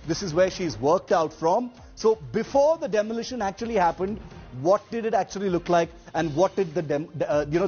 This is where she's worked out from. So before the demolition actually happened, what did it actually look like, and what did the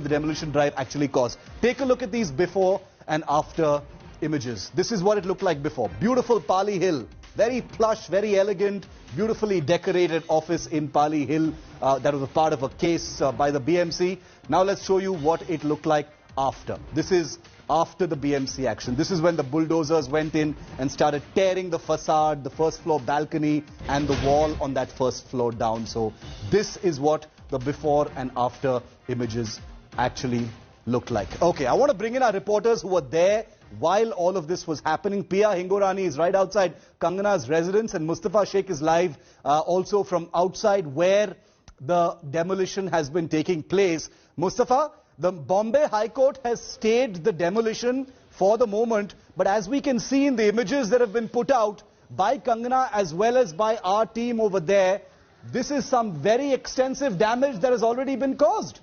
demolition drive actually cause? Take a look at these before and after images. This is what it looked like before. Beautiful Pali Hill, very plush, very elegant, beautifully decorated office in Pali Hill. That was a part of a case by the BMC. Now let's show you what it looked like after. This is after the BMC action. This is when the bulldozers went in and started tearing the facade, the first floor balcony and the wall on that first floor down. So this is what the before and after images actually looked like. Okay, I want to bring in our reporters who were there while all of this was happening. Pia Hingorani is right outside Kangana's residence, and Mustafa Sheikh is live also from outside where the demolition has been taking place. Mustafa, the Bombay High Court has stayed the demolition for the moment, but as we can see in the images that have been put out by Kangana as well as by our team over there, this is some very extensive damage that has already been caused.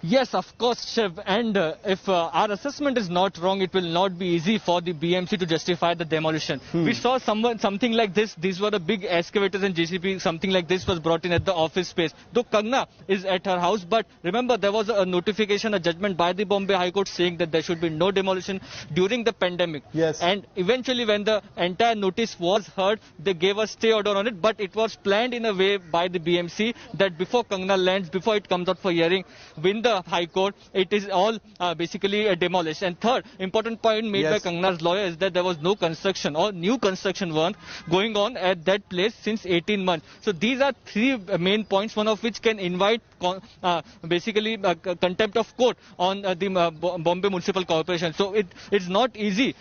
Yes, of course, Shiv. And if our assessment is not wrong, it will not be easy for the BMC to justify the demolition. We saw something like this. These were the big excavators and JCB. Something like this was brought in at the office space. Though Kangana is at her house, but remember there was a notification, a judgment by the Bombay High Court saying that there should be no demolition during the pandemic. Yes. And eventually when the entire notice was heard, they gave a stay order on it. But it was planned in a way by the BMC that before Kangana lands, before it comes out for hearing, win the High Court, it is all basically demolished. And third important point made by Kangana's lawyer is that there was no construction or new construction work going on at that place since 18 months. So these are three main points, one of which can invite basically contempt of court on the Bombay Municipal Corporation. So it's not easy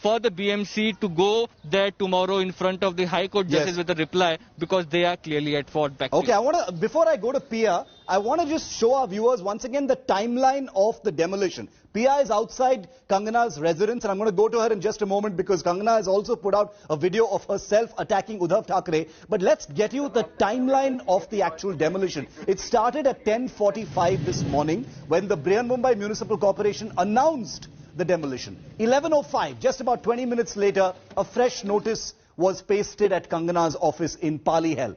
for the BMC to go there tomorrow in front of the High Court justice with a reply, because they are clearly at fault. Okay, before I go to Pia, I want to just show our viewers once again the timeline of the demolition. Pia is outside Kangana's residence, and I'm going to go to her in just a moment because Kangana has also put out a video of herself attacking Uddhav Thackeray. But let's get you the timeline of the actual demolition. It started at 10:45 this morning when the Mumbai Municipal Corporation announced the demolition. 11:05, just about 20 minutes later, a fresh notice was pasted at Kangana's office in Pali Hill.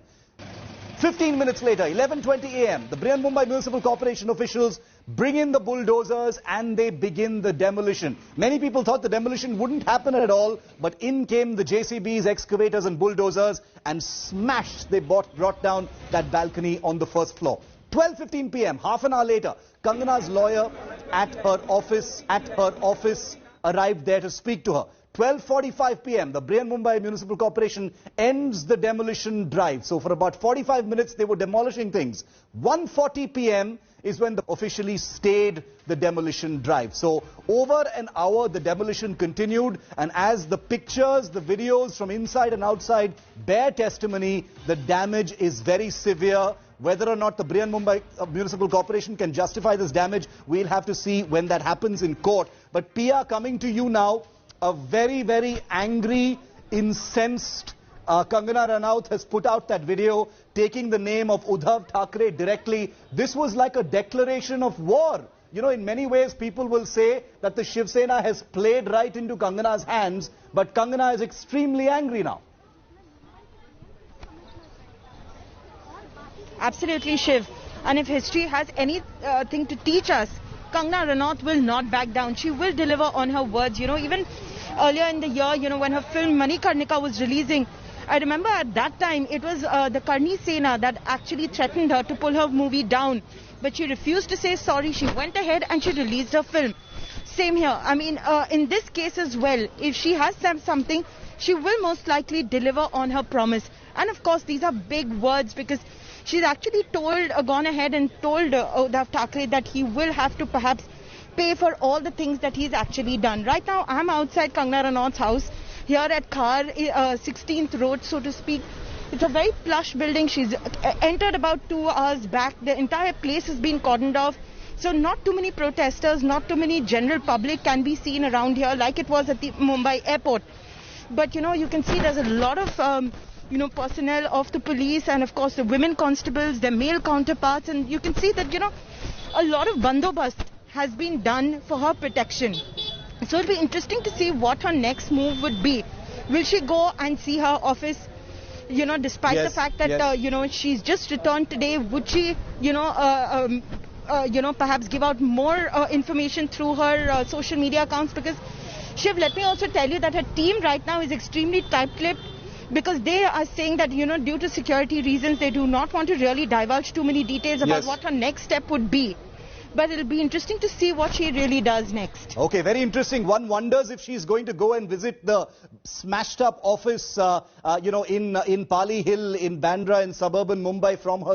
15 minutes later, 11:20 a.m., the Mumbai Municipal Corporation officials bring in the bulldozers and they begin the demolition. Many people thought the demolition wouldn't happen at all, but in came the JCBs, excavators and bulldozers and smashed, they brought down that balcony on the first floor. 12:15 p.m., half an hour later, Kangana's lawyer at her office arrived there to speak to her. 12:45 p.m., the Mumbai Municipal Corporation ends the demolition drive. So for about 45 minutes, they were demolishing things. 1:40 p.m. is when they officially stayed the demolition drive. So over an hour, the demolition continued. And as the pictures, the videos from inside and outside bear testimony, the damage is very severe. Whether or not the Mumbai Municipal Corporation can justify this damage, we'll have to see when that happens in court. But Pia, coming to you now. A very, very angry, incensed Kangana Ranaut has put out that video taking the name of Uddhav Thackeray directly. This was like a declaration of war. You know, in many ways, people will say that the Shiv Sena has played right into Kangana's hands, but Kangana is extremely angry now. Absolutely, Shiv. And if history has anything to teach us, Kangana Ranaut will not back down. She will deliver on her words. You know, even earlier in the year, when her film Manikarnika was releasing, I remember at that time it was the Karni Sena that actually threatened her to pull her movie down. But she refused to say sorry. She went ahead and she released her film. Same here. I mean, in this case as well, if she has something, she will most likely deliver on her promise. And of course, these are big words because she's actually gone ahead and told Uddhav Thackeray that he will have to perhaps pay for all the things that he's actually done. Right now, I'm outside Kangana Ranaut's house here at Khar, 16th Road, so to speak. It's a very plush building. She's entered about 2 hours back. The entire place has been cordoned off. So not too many protesters, not too many general public can be seen around here like it was at the Mumbai airport. But, you can see there's a lot of personnel of the police and of course the women constables, their male counterparts, and you can see that, a lot of bandobast has been done for her protection. So it'll be interesting to see what her next move would be. Will she go and see her office? You know, despite the fact that you know, she's just returned today, would she, you know, perhaps give out more information through her social media accounts? Because Shiv, let me also tell you that her team right now is extremely tight-lipped, because they are saying that, you know, due to security reasons, they do not want to really divulge too many details about what her next step would be. But it'll be interesting to see what she really does next. Okay, very interesting. One wonders if she's going to go and visit the smashed up office, you know, in Pali Hill in Bandra in suburban Mumbai from her